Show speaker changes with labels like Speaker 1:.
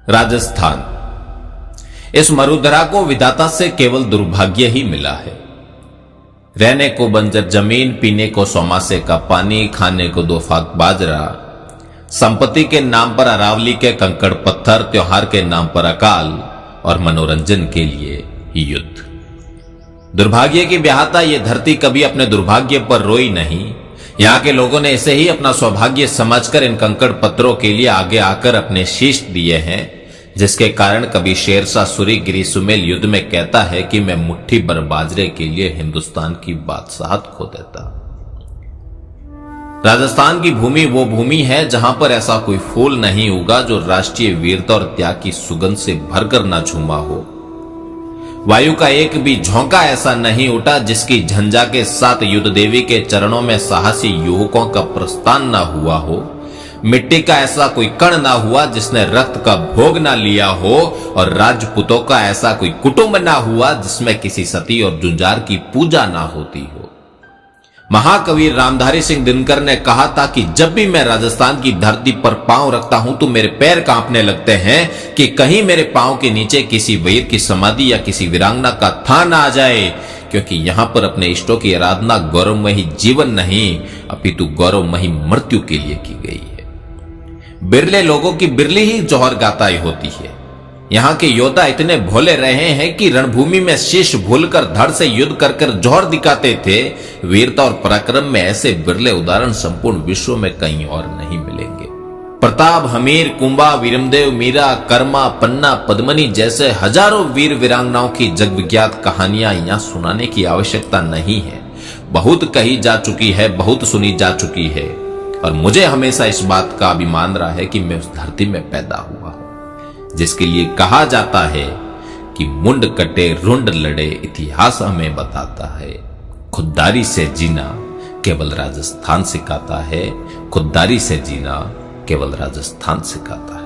Speaker 1: राजस्थान, इस मरुधरा को विधाता से केवल दुर्भाग्य ही मिला है। रहने को बंजर जमीन, पीने को सौमासे का पानी, खाने को 2 फाक बाजरा, संपत्ति के नाम पर अरावली के कंकड़ पत्थर, त्योहार के नाम पर अकाल और मनोरंजन के लिए युद्ध। दुर्भाग्य की ब्याहता ये धरती कभी अपने दुर्भाग्य पर रोई नहीं। यहां के लोगों ने इसे ही अपना सौभाग्य समझकर इन कंकड़ पत्थरों के लिए आगे आकर अपने शीश दिए हैं, जिसके कारण कभी शेरशाह सूरी गिरी सुमेल युद्ध में कहता है कि मैं मुट्ठी भर बाजरे के लिए हिंदुस्तान की बादशाहत खो देता। राजस्थान की भूमि वो भूमि है जहां पर ऐसा कोई फूल नहीं उगा जो राष्ट्रीय वीरता और त्याग की सुगंध से भरकर ना झूमा हो। वायु का एक भी झोंका ऐसा नहीं उठा जिसकी झंझा के साथ युद्ध देवी के चरणों में साहसी युवकों का प्रस्थान ना हुआ हो। मिट्टी का ऐसा कोई कण ना हुआ जिसने रक्त का भोग ना लिया हो, और राजपूतों का ऐसा कोई कुटुंब ना हुआ जिसमें किसी सती और जुंजार की पूजा ना होती हो। महाकवि रामधारी सिंह दिनकर ने कहा था कि जब भी मैं राजस्थान की धरती पर पांव रखता हूं तो मेरे पैर कांपने लगते हैं कि कहीं मेरे पांव के नीचे किसी वीर की समाधि या किसी वीरांगना का थान आ जाए, क्योंकि यहां पर अपने इष्टों की आराधना गौरवमयी जीवन नहीं अपितु गौरवमयी मृत्यु के लिए की गई है। बिरले लोगों की बिरली ही जौहर गाताई होती है। यहां के योद्धा इतने भोले रहे हैं कि रणभूमि में शीश भूलकर धड़ से युद्ध कर जौहर दिखाते थे। वीरता और पराक्रम में ऐसे बिरले उदाहरण संपूर्ण विश्व में कहीं और नहीं मिलेंगे। प्रताप, हमीर, कुंभा, वीरमदेव, मीरा, कर्मा, पन्ना, पद्मनी जैसे हजारों वीर वीरांगनाओं की जगविख्यात कहानियां यहां सुनाने की आवश्यकता नहीं है। बहुत कही जा चुकी है, बहुत सुनी जा चुकी है, और मुझे हमेशा इस बात का अभिमान रहा है कि मैं उस धरती में पैदा हुआ हूं जिसके लिए कहा जाता है कि मुंड कटे रुंड लड़े इतिहास हमें बताता है। खुददारी से जीना केवल राजस्थान सिखाता है, खुददारी से जीना केवल राजस्थान सिखाता है।